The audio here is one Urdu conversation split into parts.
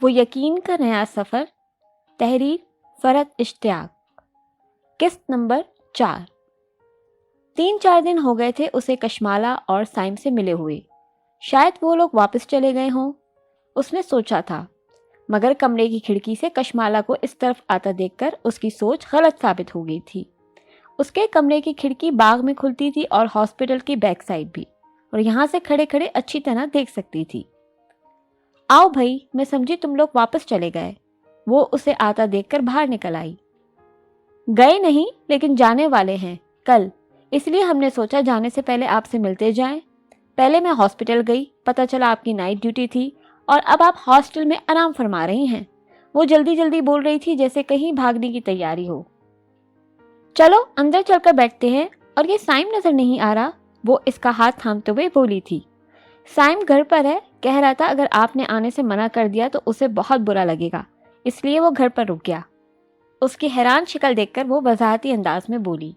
وہ یقین کا نیا سفر، تحریر فرحت اشتیاق، قسط نمبر 4۔ 3-4 دن ہو گئے تھے اسے کشمالہ اور سائم سے ملے ہوئے، شاید وہ لوگ واپس چلے گئے ہوں، اس نے سوچا تھا، مگر کمرے کی کھڑکی سے کشمالہ کو اس طرف آتا دیکھ کر اس کی سوچ غلط ثابت ہو گئی تھی۔ اس کے کمرے کی کھڑکی باغ میں کھلتی تھی اور ہاسپٹل کی بیک سائڈ بھی، اور یہاں سے کھڑے کھڑے اچھی طرح دیکھ سکتی تھی۔ آؤ بھائی، میں سمجھی تم لوگ واپس چلے گئے، وہ اسے آتا دیکھ کر باہر نکل آئی۔ گئے نہیں، لیکن جانے والے ہیں کل، اس لیے ہم نے سوچا جانے سے پہلے آپ سے ملتے جائیں۔ پہلے میں ہاسپٹل گئی، پتہ چلا آپ کی نائٹ ڈیوٹی تھی اور اب آپ ہاسٹل میں آرام فرما رہی ہیں۔ وہ جلدی جلدی بول رہی تھی جیسے کہیں بھاگنے کی تیاری ہو۔ چلو اندر چل کر بیٹھتے ہیں، اور یہ سائم نظر نہیں آ رہا، وہ اس کا ہاتھ تھامتے ہوئے بولی تھی۔ سائم گھر پر ہے، کہہ رہا تھا اگر آپ نے آنے سے منع کر دیا تو اسے بہت برا لگے گا، اس لیے وہ گھر پر رک گیا۔ اس کی حیران شکل دیکھ کر وہ وضاحتی انداز میں بولی،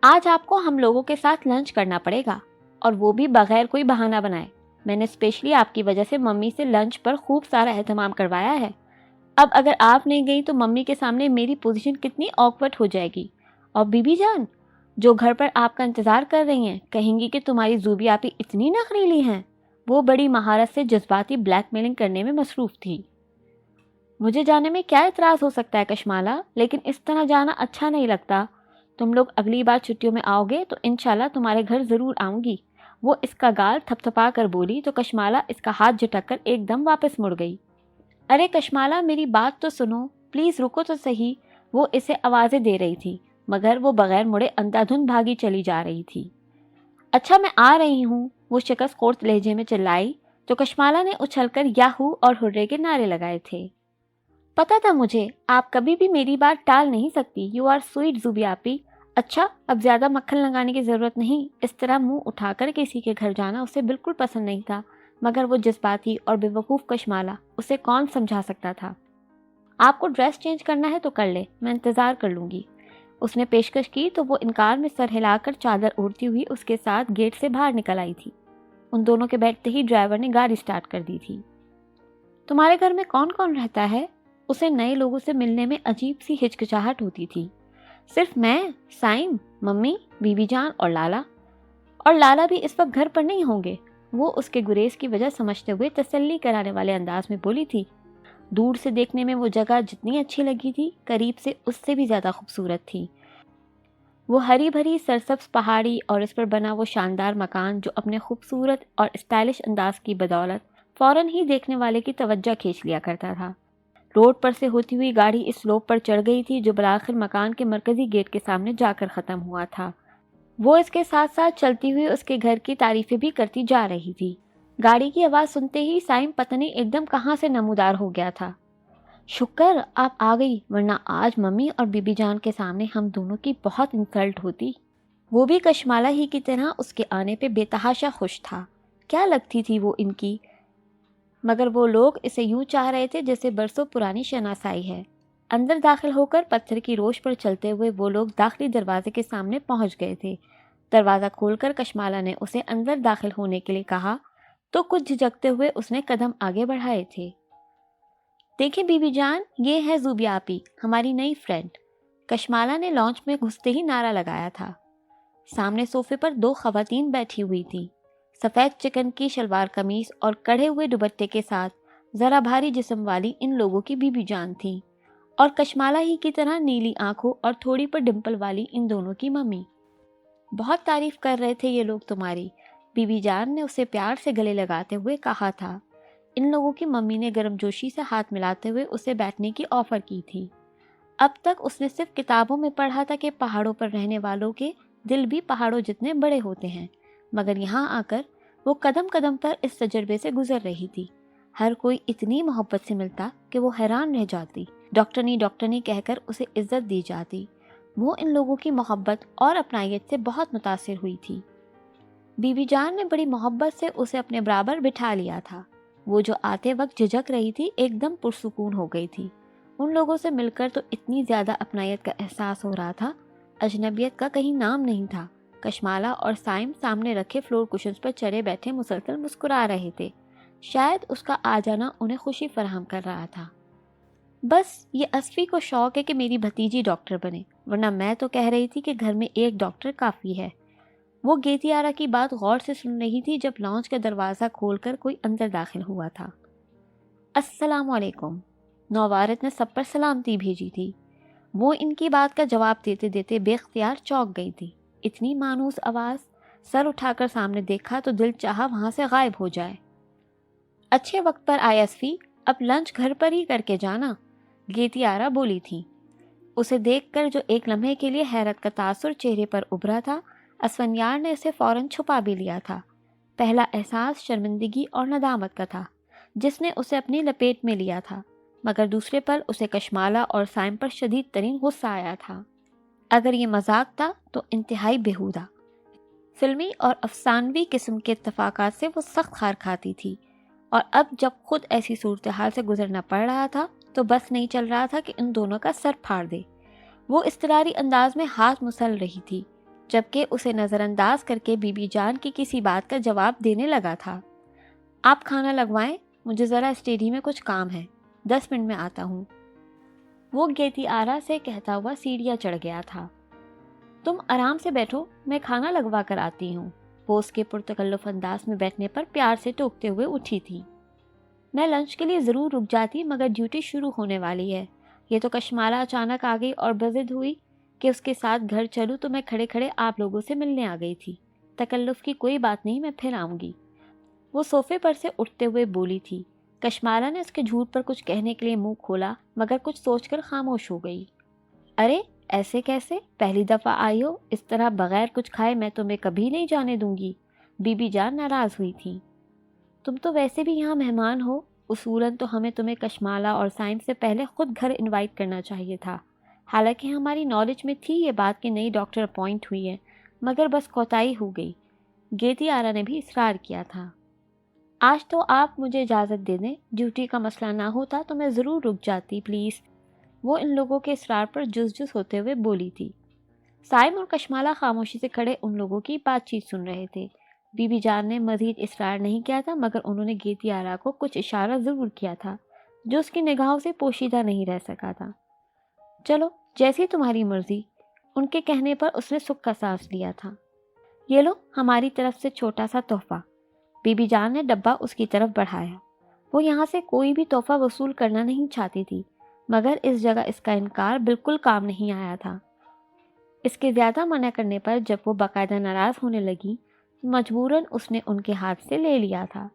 آج آپ کو ہم لوگوں کے ساتھ لنچ کرنا پڑے گا، اور وہ بھی بغیر کوئی بہانہ بنائے۔ میں نے اسپیشلی آپ کی وجہ سے ممی سے لنچ پر خوب سارا اہتمام کروایا ہے۔ اب اگر آپ نہیں گئی تو ممی کے سامنے میری پوزیشن کتنی آکورڈ ہو جائے گی، اور بی بی جان جو گھر پر آپ کا انتظار کر رہی ہیں کہیں گی کہ تمہاری زوبی آپی اتنی نخریلی ہیں۔ وہ بڑی مہارت سے جذباتی بلیک میلنگ کرنے میں مصروف تھی۔ مجھے جانے میں کیا اعتراض ہو سکتا ہے کشمالہ، لیکن اس طرح جانا اچھا نہیں لگتا۔ تم لوگ اگلی بار چھٹیوں میں آؤ گے تو انشاءاللہ تمہارے گھر ضرور آؤں گی، وہ اس کا گال تھپ تھپا کر بولی تو کشمالہ اس کا ہاتھ جھٹک کر ایک دم واپس مڑ گئی۔ ارے کشمالہ میری بات تو سنو، پلیز رکو تو صحیح، وہ اسے آوازیں دے رہی تھی، مگر وہ بغیر مڑے اندھا دھند بھاگی چلی جا رہی تھی۔ اچھا میں آ رہی ہوں، وہ شکست خورد لہجے میں چلائی تو کشمالہ نے اچھل کر یاہو اور ہرے کے نعرے لگائے تھے۔ پتا تھا مجھے، آپ کبھی بھی میری بات ٹال نہیں سکتی، یو آر سویٹ زوبی آپی۔ اچھا اب زیادہ مکھن لگانے کی ضرورت نہیں۔ اس طرح منہ اٹھا کر کسی کے گھر جانا اسے بالکل پسند نہیں تھا، مگر وہ جذباتی اور بے وقوف کشمالہ اسے کون سمجھا سکتا تھا۔ آپ کو ڈریس چینج کرنا ہے تو کر لے، میں انتظار کر لوں گی، اس نے پیشکش کی تو وہ انکار میں سر ہلا کر چادر اوڑھتی ہوئی اس کے ساتھ گیٹ سے باہر نکل آئی تھی۔ ان دونوں کے بیٹھتے ہی ڈرائیور نے گاڑی سٹارٹ کر دی تھی۔ تمہارے گھر میں کون کون رہتا ہے؟ اسے نئے لوگوں سے ملنے میں عجیب سی ہچکچاہٹ ہوتی تھی۔ صرف میں، سائم، ممی، بی بی جان اور لالا۔ اور لالا بھی اس وقت گھر پر نہیں ہوں گے، وہ اس کے گریز کی وجہ سمجھتے ہوئے تسلی کرانے والے انداز میں بولی تھی۔ دور سے دیکھنے میں وہ جگہ جتنی اچھی لگی تھی، قریب سے اس سے بھی زیادہ خوبصورت تھی۔ وہ ہری بھری سرسبز پہاڑی اور اس پر بنا وہ شاندار مکان جو اپنے خوبصورت اور اسٹائلش انداز کی بدولت فوراً ہی دیکھنے والے کی توجہ کھینچ لیا کرتا تھا۔ روڈ پر سے ہوتی ہوئی گاڑی اس سلوپ پر چڑھ گئی تھی جو بالآخر مکان کے مرکزی گیٹ کے سامنے جا کر ختم ہوا تھا۔ وہ اس کے ساتھ ساتھ چلتی ہوئی اس کے گھر کی تعریفیں بھی کرتی جا رہی تھی۔ گاڑی کی آواز سنتے ہی سائم پتہ نہیں ایک دم کہاں سے نمودار ہو گیا تھا۔ شکر آپ آ گئی، ورنہ آج ممی اور بی بی جان کے سامنے ہم دونوں کی بہت انسلٹ ہوتی۔ وہ بھی کشمالہ ہی کی طرح اس کے آنے پہ بے تحاشا خوش تھا۔ کیا لگتی تھی وہ ان کی، مگر وہ لوگ اسے یوں چاہ رہے تھے جیسے برسوں پرانی شناسائی ہے۔ اندر داخل ہو کر پتھر کی روش پر چلتے ہوئے وہ لوگ داخلی دروازے کے سامنے پہنچ گئے تھے۔ دروازہ کھول کر کشمالہ نے اسے اندر داخل ہونے کے لیے کہا تو کچھ جھجکتے ہوئے اس نے قدم آگے بڑھائے تھے۔ دیکھیں بی بی جان، یہ ہے زوبی آپی، ہماری نئی فرینڈ، کشمالہ نے لانچ میں گھستے ہی نعرہ لگایا تھا۔ سامنے صوفے پر 2 خواتین بیٹھی ہوئی تھیں، سفید چکن کی شلوار قمیص اور کڑھے ہوئے دوپٹے کے ساتھ ذرا بھاری جسم والی ان لوگوں کی بی بی جان تھیں، اور کشمالہ ہی کی طرح نیلی آنکھوں اور تھوڑی پر ڈمپل والی ان دونوں کی ممی۔ بہت تعریف کر رہے تھے یہ لوگ تمہاری، بی بی جان نے اسے پیار سے گلے لگاتے ہوئے کہا تھا۔ ان لوگوں کی ممی نے گرم جوشی سے ہاتھ ملاتے ہوئے اسے بیٹھنے کی آفر کی تھی۔ اب تک اس نے صرف کتابوں میں پڑھا تھا کہ پہاڑوں پر رہنے والوں کے دل بھی پہاڑوں جتنے بڑے ہوتے ہیں، مگر یہاں آ کر وہ قدم قدم پر اس تجربے سے گزر رہی تھی۔ ہر کوئی اتنی محبت سے ملتا کہ وہ حیران رہ جاتی، ڈاکٹرنی ڈاکٹرنی کہہ کر اسے عزت دی جاتی۔ وہ ان لوگوں کی محبت اور اپنائیت سے بہت متاثر ہوئی تھی۔ بی بی جان نے بڑی محبت سے اسے اپنے برابر بٹھا لیا تھا۔ وہ جو آتے وقت جھجک رہی تھی ایک دم پرسکون ہو گئی تھی۔ ان لوگوں سے مل کر تو اتنی زیادہ اپنائیت کا احساس ہو رہا تھا، اجنبیت کا کہیں نام نہیں تھا۔ کشمالہ اور سائم سامنے رکھے فلور کشنز پر چڑھے بیٹھے مسلسل مسکرا رہے تھے۔ شاید اس کا آ جانا انہیں خوشی فراہم کر رہا تھا۔ بس یہ اسفی کو شوق ہے کہ میری بھتیجی ڈاکٹر بنے، ورنہ میں تو کہہ رہی تھی کہ گھر میں ایک ڈاکٹر کافی ہے۔ وہ گیتیارا کی بات غور سے سن رہی تھی جب لاؤنج کا دروازہ کھول کر کوئی اندر داخل ہوا تھا۔ السلام علیکم، نوارت نے سب پر سلامتی بھیجی تھی۔ وہ ان کی بات کا جواب دیتے دیتے بے اختیار چونک گئی تھی۔ اتنی مانوس آواز، سر اٹھا کر سامنے دیکھا تو دل چاہا وہاں سے غائب ہو جائے۔ اچھے وقت پر آئے اسفی، اب لنچ گھر پر ہی کر کے جانا، گیتیارا بولی تھی۔ اسے دیکھ کر جو ایک لمحے کے لیے حیرت کا تاثر چہرے پر ابھرا تھا، اسفنیار نے اسے فوراً چھپا بھی لیا تھا۔ پہلا احساس شرمندگی اور ندامت کا تھا جس نے اسے اپنی لپیٹ میں لیا تھا، مگر دوسرے پل اسے کشمالہ اور سائم پر شدید ترین غصہ آیا تھا۔ اگر یہ مذاق تھا تو انتہائی بیہودہ۔ فلمی اور افسانوی قسم کے اتفاقات سے وہ سخت خار کھاتی تھی، اور اب جب خود ایسی صورتحال سے گزرنا پڑ رہا تھا تو بس نہیں چل رہا تھا کہ ان دونوں کا سر پھاڑ دے۔ وہ اضطراری انداز میں ہاتھ مسل رہی تھی، جبکہ اسے نظر انداز کر کے بی بی جان کی کسی بات کا جواب دینے لگا تھا۔ آپ کھانا لگوائیں، مجھے ذرا اسٹڈی میں کچھ کام ہے، 10 منٹ میں آتا ہوں۔ وہ گیتیارا سے کہتا ہوا سیڑھیاں چڑھ گیا تھا۔ تم آرام سے بیٹھو، میں کھانا لگوا کر آتی ہوں۔ وہ اس کے پرتکلف انداز میں بیٹھنے پر پیار سے ٹوکتے ہوئے اٹھی تھی۔ میں لنچ کے لیے ضرور رک جاتی مگر ڈیوٹی شروع ہونے والی ہے۔ یہ تو کشمالہ اچانک آ گئی اور بضد ہوئی کہ اس کے ساتھ گھر چلوں تو میں کھڑے کھڑے آپ لوگوں سے ملنے آ گئی تھی۔ تکلف کی کوئی بات نہیں، میں پھر آؤں گی۔ وہ صوفے پر سے اٹھتے ہوئے بولی تھی۔ کشمالہ نے اس کے جھوٹ پر کچھ کہنے کے لیے منہ کھولا مگر کچھ سوچ کر خاموش ہو گئی۔ ارے ایسے کیسے؟ پہلی دفعہ آئی ہو، اس طرح بغیر کچھ کھائے میں تمہیں کبھی نہیں جانے دوں گی، بی بی جان ناراض ہوئی تھی۔ تم تو ویسے بھی یہاں مہمان ہو، اصولاً تو ہمیں تمہیں کشمالہ اور سائم سے پہلے خود گھر انوائٹ کرنا چاہیے تھا۔ حالانکہ ہماری نالج میں تھی یہ بات کہ نئی ڈاکٹر اپوائنٹ ہوئی ہے، مگر بس کوتاہی ہو گئی۔ گیتیارا نے بھی اصرار کیا تھا۔ آج تو آپ مجھے اجازت دے دیں، ڈیوٹی کا مسئلہ نہ ہوتا تو میں ضرور رک جاتی پلیز۔ وہ ان لوگوں کے اصرار پر جس ہوتے ہوئے بولی تھی۔ سائم اور کشمالہ خاموشی سے کھڑے ان لوگوں کی بات چیت سن رہے تھے۔ بی بی جان نے مزید اصرار نہیں کیا تھا مگر انہوں نے گیتیارا کو کچھ اشارہ ضرور کیا تھا جو اس کی نگاہوں سے پوشیدہ نہیں رہ سکا تھا۔ چلو جیسی تمہاری مرضی، ان کے کہنے پر اس نے سکھ کا سانس لیا تھا۔ یہ لو ہماری طرف سے چھوٹا سا تحفہ۔ بی بی جان نے ڈبہ اس کی طرف بڑھایا۔ وہ یہاں سے کوئی بھی تحفہ وصول کرنا نہیں چاہتی تھی مگر اس جگہ اس کا انکار بالکل کام نہیں آیا تھا۔ اس کے زیادہ منع کرنے پر جب وہ باقاعدہ ناراض ہونے لگی مجبوراً اس نے ان کے ہاتھ سے لے لیا تھا۔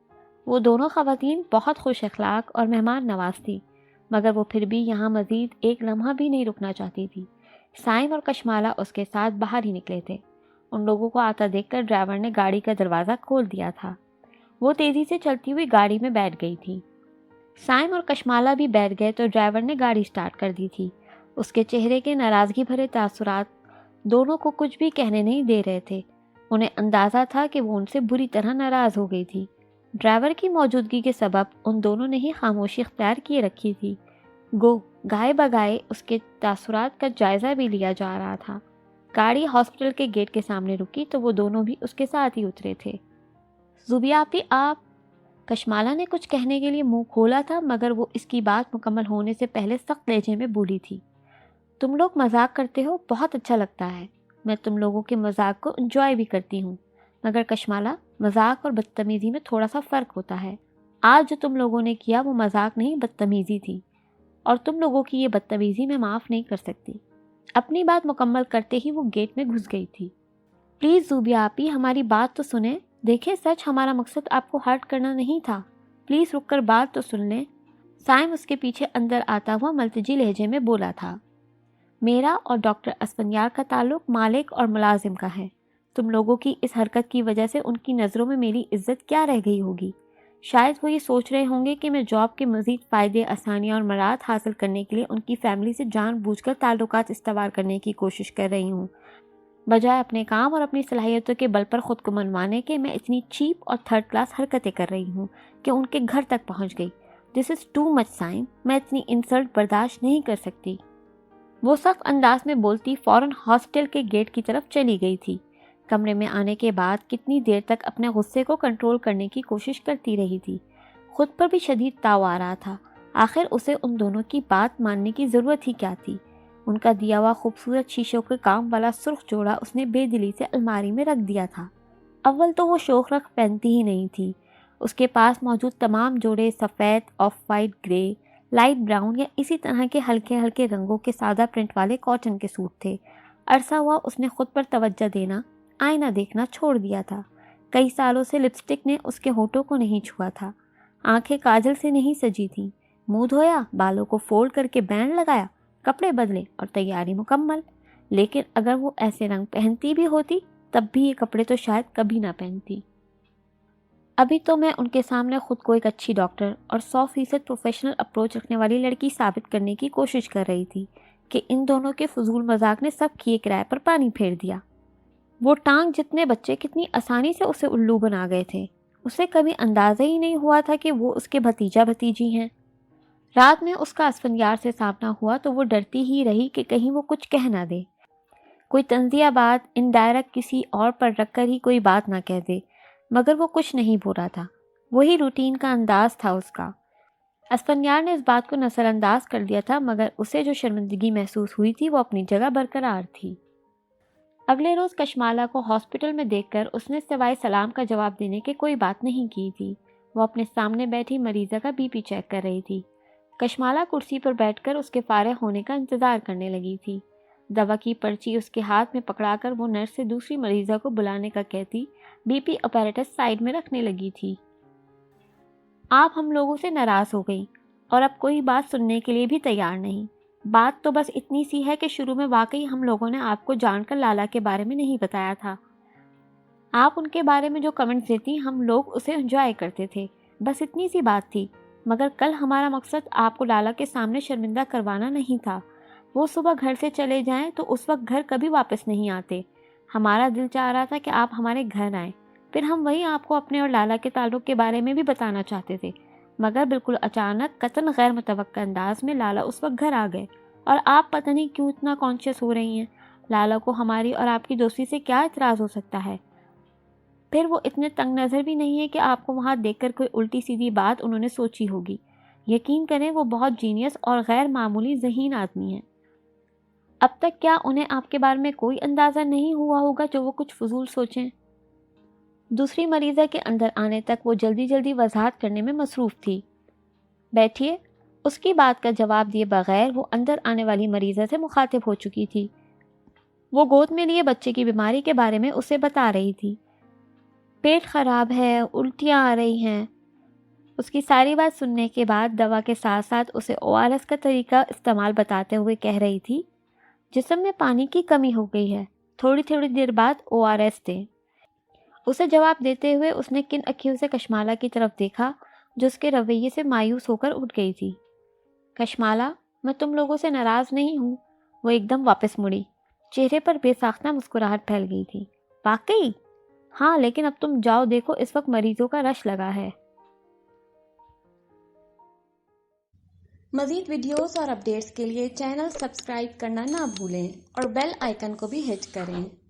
وہ دونوں خواتین بہت خوش اخلاق اور مہمان نواز تھی مگر وہ پھر بھی یہاں مزید ایک لمحہ بھی نہیں رکنا چاہتی تھی۔ سائم اور کشمالہ اس کے ساتھ باہر ہی نکلے تھے۔ ان لوگوں کو آتا دیکھ کر ڈرائیور نے گاڑی کا دروازہ کھول دیا تھا۔ وہ تیزی سے چلتی ہوئی گاڑی میں بیٹھ گئی تھی۔ سائم اور کشمالہ بھی بیٹھ گئے تو ڈرائیور نے گاڑی سٹارٹ کر دی تھی۔ اس کے چہرے کے ناراضگی بھرے تاثرات دونوں کو کچھ بھی کہنے نہیں دے رہے تھے۔ انہیں اندازہ تھا کہ وہ ان سے بری طرح ناراض ہو گئی تھی۔ ڈرائیور کی موجودگی کے سبب ان دونوں نے ہی خاموشی اختیار کیے رکھی تھی۔ گو گائے بگائے اس کے تاثرات کا جائزہ بھی لیا جا رہا تھا۔ گاڑی ہاسپٹل کے گیٹ کے سامنے رکی تو وہ دونوں بھی اس کے ساتھ ہی اترے تھے۔ زوبیا آپی آپ، کشمالہ نے کچھ کہنے کے لیے منہ کھولا تھا مگر وہ اس کی بات مکمل ہونے سے پہلے سخت لہجے میں بولی تھی۔ تم لوگ مذاق کرتے ہو، بہت اچھا لگتا ہے، میں تم لوگوں کے مذاق کو انجوائے بھی کرتی ہوں، مگر کشمالہ مذاق اور بدتمیزی میں تھوڑا سا فرق ہوتا ہے۔ آج جو تم لوگوں نے کیا وہ مذاق نہیں بدتمیزی تھی، اور تم لوگوں کی یہ بدتمیزی میں معاف نہیں کر سکتی۔ اپنی بات مکمل کرتے ہی وہ گیٹ میں گھس گئی تھی۔ پلیز زوبیا آپی ہماری بات تو سنیں، دیکھیں سچ ہمارا مقصد آپ کو ہرٹ کرنا نہیں تھا، پلیز رک کر بات تو سن لیں۔ سائم اس کے پیچھے اندر آتا ہوا ملتجی لہجے میں بولا تھا۔ میرا اور ڈاکٹر اسفنیار کا تعلق مالک اور ملازم کا ہے۔ تم لوگوں کی اس حرکت کی وجہ سے ان کی نظروں میں میری عزت کیا رہ گئی ہوگی؟ شاید وہ یہ سوچ رہے ہوں گے کہ میں جاب کے مزید فائدے، آسانیاں اور مراحت حاصل کرنے کے لیے ان کی فیملی سے جان بوجھ کر تعلقات استوار کرنے کی کوشش کر رہی ہوں، بجائے اپنے کام اور اپنی صلاحیتوں کے بل پر خود کو منوانے کے میں اتنی چیپ اور تھرڈ کلاس حرکتیں کر رہی ہوں کہ ان کے گھر تک پہنچ گئی۔ دس از ٹو مچ سائم، میں اتنی انسلٹ برداشت نہیں کر سکتی۔ وہ سخت انداز میں بولتی فوراً ہاسپٹل کے گیٹ کی طرف چلی گئی تھی۔ کمرے میں آنے کے بعد کتنی دیر تک اپنے غصے کو کنٹرول کرنے کی کوشش کرتی رہی تھی خود پر بھی شدید تاؤ آ رہا تھا۔ آخر اسے ان دونوں کی بات ماننے کی ضرورت ہی کیا تھی؟ ان کا دیا ہوا خوبصورت شیشوں کے کام والا سرخ جوڑا اس نے بے دلی سے الماری میں رکھ دیا تھا۔ اول تو وہ شوخ رخ پہنتی ہی نہیں تھی۔ اس کے پاس موجود تمام جوڑے سفید، of white, grey, light brown یا اسی طرح کے ہلکے ہلکے رنگوں کے سادہ پرنٹ والے کاٹن کے سوٹ تھے۔ عرصہ ہوا اس نے خود پر توجہ دینا، آئینہ دیکھنا چھوڑ دیا تھا۔ کئی سالوں سے لپسٹک نے اس کے ہونٹوں کو نہیں چھوا تھا، آنکھیں کاجل سے نہیں سجی تھیں۔ منہ دھویا، بالوں کو فولڈ کر کے بینڈ لگایا، کپڑے بدلے اور تیاری مکمل۔ لیکن اگر وہ ایسے رنگ پہنتی بھی ہوتی تب بھی یہ کپڑے تو شاید کبھی نہ پہنتی۔ ابھی تو میں ان کے سامنے خود کو ایک اچھی ڈاکٹر اور 100% پروفیشنل اپروچ رکھنے والی لڑکی ثابت کرنے کی کوشش کر رہی تھی کہ ان دونوں کے فضول مذاق نے سب کیے کرائے پر پانی پھیر دیا۔ وہ ٹانگ جتنے بچے کتنی آسانی سے اسے الو بنا گئے تھے۔ اسے کبھی اندازہ ہی نہیں ہوا تھا کہ وہ اس کے بھتیجا بھتیجی ہیں۔ رات میں اس کا اسفندیار سے سامنا ہوا تو وہ ڈرتی ہی رہی کہ کہیں وہ کچھ کہہ نہ دے، کوئی طنزیہ بات انڈائریکٹ کسی اور پر رکھ کر ہی کوئی بات نہ کہہ دے، مگر وہ کچھ نہیں بول رہا تھا۔ وہی روٹین کا انداز تھا اس کا۔ اسفندیار نے اس بات کو نظر انداز کر دیا تھا، مگر اسے جو شرمندگی محسوس ہوئی تھی وہ اپنی جگہ برقرار تھی۔ اگلے روز کشمالا کو ہاسپٹل میں دیکھ کر اس نے سوائے سلام کا جواب دینے کے کوئی بات نہیں کی تھی۔ وہ اپنے سامنے بیٹھی مریضہ کا بی پی چیک کر رہی تھی۔ کشمالا کرسی پر بیٹھ کر اس کے فارغ ہونے کا انتظار کرنے لگی تھی۔ دوا کی پرچی اس کے ہاتھ میں پکڑا کر وہ نرس سے دوسری مریضہ کو بلانے کا کہتی بی پی اپیریٹس سائیڈ میں رکھنے لگی تھی۔ آپ ہم لوگوں سے ناراض ہو گئی اور اب کوئی بات سننے کے لیے بھی تیار نہیں۔ بات تو بس اتنی سی ہے کہ شروع میں واقعی ہم لوگوں نے آپ کو جان کر لالا کے بارے میں نہیں بتایا تھا۔ آپ ان کے بارے میں جو کمنٹس دیتی ہم لوگ اسے انجوائے کرتے تھے، بس اتنی سی بات تھی۔ مگر کل ہمارا مقصد آپ کو لالا کے سامنے شرمندہ کروانا نہیں تھا۔ وہ صبح گھر سے چلے جائیں تو اس وقت گھر کبھی واپس نہیں آتے۔ ہمارا دل چاہ رہا تھا کہ آپ ہمارے گھر آئیں، پھر ہم وہی آپ کو اپنے اور لالا کے تعلق کے بارے میں بھی بتانا چاہتے تھے، مگر بالکل اچانک قطعاً غیر متوقع انداز میں لالا اس وقت گھر آ گئے، اور آپ پتہ نہیں کیوں اتنا کانشیس ہو رہی ہیں۔ لالا کو ہماری اور آپ کی دوستی سے کیا اعتراض ہو سکتا ہے؟ پھر وہ اتنے تنگ نظر بھی نہیں ہے کہ آپ کو وہاں دیکھ کر کوئی الٹی سیدھی بات انہوں نے سوچی ہوگی۔ یقین کریں وہ بہت جینیس اور غیر معمولی ذہین آدمی ہیں۔ اب تک کیا انہیں آپ کے بارے میں کوئی اندازہ نہیں ہوا ہوگا جو وہ کچھ فضول سوچیں؟ دوسری مریضہ کے اندر آنے تک وہ جلدی جلدی وضاحت کرنے میں مصروف تھی۔ بیٹھیے، اس کی بات کا جواب دیے بغیر وہ اندر آنے والی مریضہ سے مخاطب ہو چکی تھی۔ وہ گود میں لیے بچے کی بیماری کے بارے میں اسے بتا رہی تھی۔ پیٹ خراب ہے، الٹیاں آ رہی ہیں۔ اس کی ساری بات سننے کے بعد دوا کے ساتھ ساتھ اسے ORS کا طریقہ استعمال بتاتے ہوئے کہہ رہی تھی، جسم میں پانی کی کمی ہو گئی ہے، تھوڑی تھوڑی دیر بعد ORS دیں۔ اسے جواب دیتے ہوئے اس نے کن اکھیوں سے کشمالا کی طرف دیکھا جو اس کے رویے سے مایوس ہو کر اٹھ گئی تھی۔ کشمالا، میں تم لوگوں سے ناراض نہیں ہوں۔ وہ ایک دم واپس مڑی، چہرے پر بے ساختہ مسکراہٹ پھیل گئی تھی۔ واقعی؟ ہاں، لیکن اب تم جاؤ، دیکھو اس وقت مریضوں کا رش لگا ہے۔ مزید ویڈیوز اور اپڈیٹس کے لیے چینل سبسکرائب کرنا نہ بھولیں اور بیل آئیکن کو بھی ہٹ کریں۔